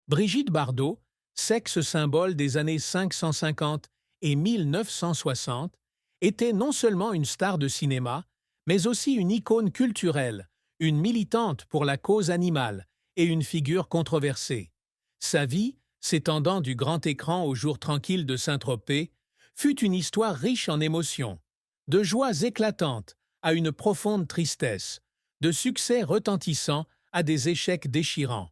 Brigitte Bardot, sexe symbole des années 550 et 1960, était non seulement une star de cinéma, mais aussi une icône culturelle, une militante pour la cause animale et une figure controversée. Sa vie, s'étendant du grand écran aux jours tranquilles de Saint-Tropez, fut une histoire riche en émotions, de joies éclatantes à une profonde tristesse, de succès retentissants à des échecs déchirants.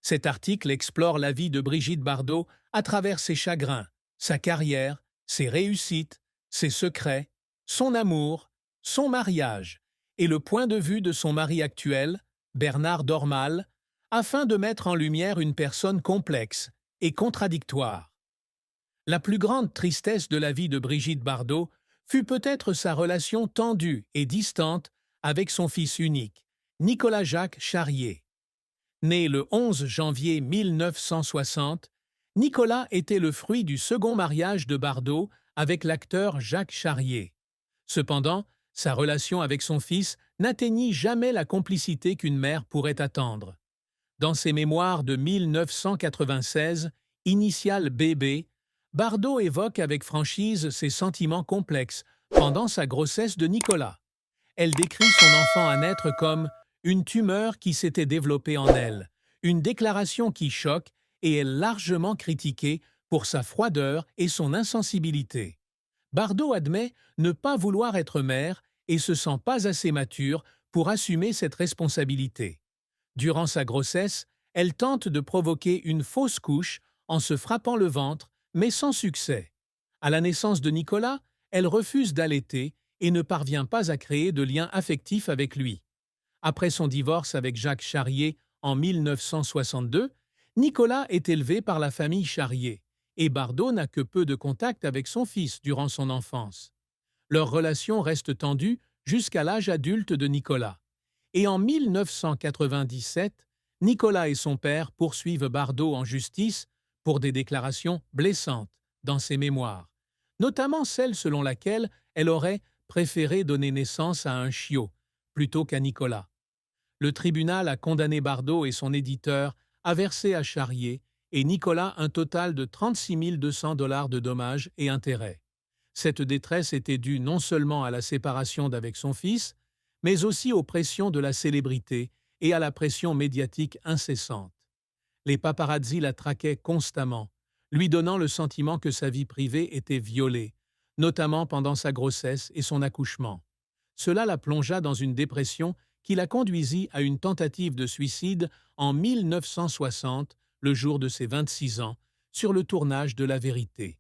Cet article explore la vie de Brigitte Bardot à travers ses chagrins, sa carrière, ses réussites, ses secrets, son amour, son mariage et le point de vue de son mari actuel, Bernard Dormal, afin de mettre en lumière une personne complexe et contradictoire. La plus grande tristesse de la vie de Brigitte Bardot fut peut-être sa relation tendue et distante avec son fils unique, Nicolas-Jacques Charrier. Né le 11 janvier 1960, Nicolas était le fruit du second mariage de Bardot avec l'acteur Jacques Charrier. Cependant, sa relation avec son fils n'atteignit jamais la complicité qu'une mère pourrait attendre. Dans ses mémoires de 1996, initiale BB, Bardot évoque avec franchise ses sentiments complexes pendant sa grossesse de Nicolas. Elle décrit son enfant à naître comme une tumeur qui s'était développée en elle, une déclaration qui choque et est largement critiquée pour sa froideur et son insensibilité. Bardot admet ne pas vouloir être mère et se sent pas assez mature pour assumer cette responsabilité. Durant sa grossesse, elle tente de provoquer une fausse couche en se frappant le ventre, mais sans succès. À la naissance de Nicolas, elle refuse d'allaiter et ne parvient pas à créer de lien affectif avec lui. Après son divorce avec Jacques Charrier en 1962, Nicolas est élevé par la famille Charrier et Bardot n'a que peu de contact avec son fils durant son enfance. Leur relation reste tendue jusqu'à l'âge adulte de Nicolas. Et en 1997, Nicolas et son père poursuivent Bardot en justice pour des déclarations blessantes dans ses mémoires, notamment celle selon laquelle elle aurait préféré donner naissance à un chiot plutôt qu'à Nicolas. Le tribunal a condamné Bardot et son éditeur à verser à Charrier et Nicolas un total de 36 200 $ de dommages et intérêts. Cette détresse était due non seulement à la séparation d'avec son fils, mais aussi aux pressions de la célébrité et à la pression médiatique incessante. Les paparazzis la traquaient constamment, lui donnant le sentiment que sa vie privée était violée, notamment pendant sa grossesse et son accouchement. Cela la plongea dans une dépression qui la conduisit à une tentative de suicide en 1960, le jour de ses 26 ans, sur le tournage de La Vérité.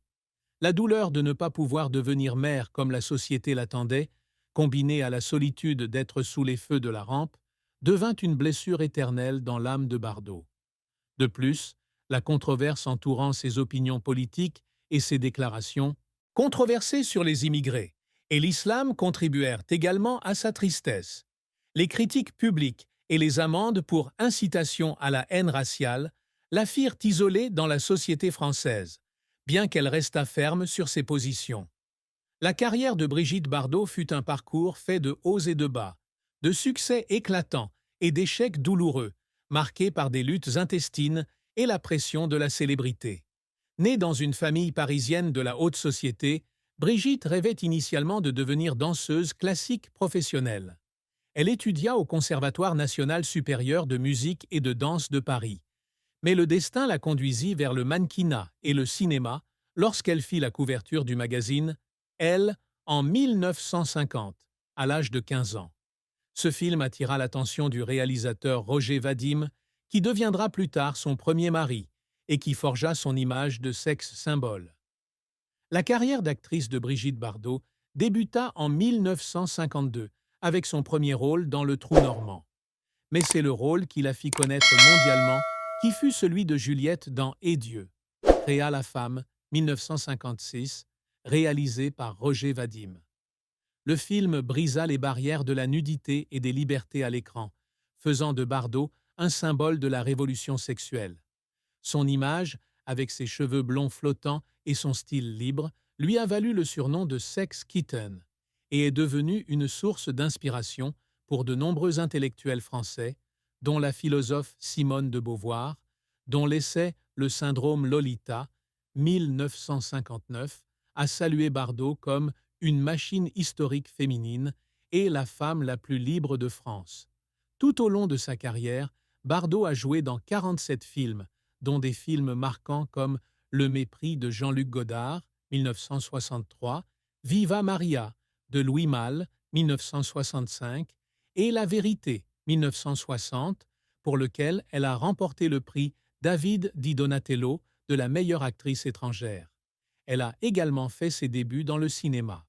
La douleur de ne pas pouvoir devenir mère comme la société l'attendait, combinée à la solitude d'être sous les feux de la rampe, devint une blessure éternelle dans l'âme de Bardot. De plus, la controverse entourant ses opinions politiques et ses déclarations, controversées sur les immigrés, et l'islam contribuèrent également à sa tristesse. Les critiques publiques et les amendes pour incitation à la haine raciale la firent isoler dans la société française, bien qu'elle restât ferme sur ses positions. La carrière de Brigitte Bardot fut un parcours fait de hauts et de bas, de succès éclatants et d'échecs douloureux, marqués par des luttes intestines et la pression de la célébrité. Née dans une famille parisienne de la haute société, Brigitte rêvait initialement de devenir danseuse classique professionnelle. Elle étudia au Conservatoire national supérieur de musique et de danse de Paris. Mais le destin la conduisit vers le mannequinat et le cinéma lorsqu'elle fit la couverture du magazine Elle en 1950, à l'âge de 15 ans. Ce film attira l'attention du réalisateur Roger Vadim, qui deviendra plus tard son premier mari et qui forgea son image de sexe symbole. La carrière d'actrice de Brigitte Bardot débuta en 1952 avec son premier rôle dans Le Trou normand. Mais c'est le rôle qui la fit connaître mondialement qui fut celui de Juliette dans Et Dieu, Créa la femme, 1956, réalisé par Roger Vadim. Le film brisa les barrières de la nudité et des libertés à l'écran, faisant de Bardot un symbole de la révolution sexuelle. Son image, avec ses cheveux blonds flottants et son style libre, lui a valu le surnom de Sex Kitten et est devenue une source d'inspiration pour de nombreux intellectuels français, dont la philosophe Simone de Beauvoir, dont l'essai Le syndrome Lolita, 1959, a salué Bardot comme une machine historique féminine et la femme la plus libre de France. Tout au long de sa carrière, Bardot a joué dans 47 films, dont des films marquants comme Le mépris de Jean-Luc Godard, 1963, Viva Maria de Louis Malle, 1965, et La vérité, 1960, pour lequel elle a remporté le prix David di Donatello de la meilleure actrice étrangère. Elle a également fait ses débuts dans le cinéma.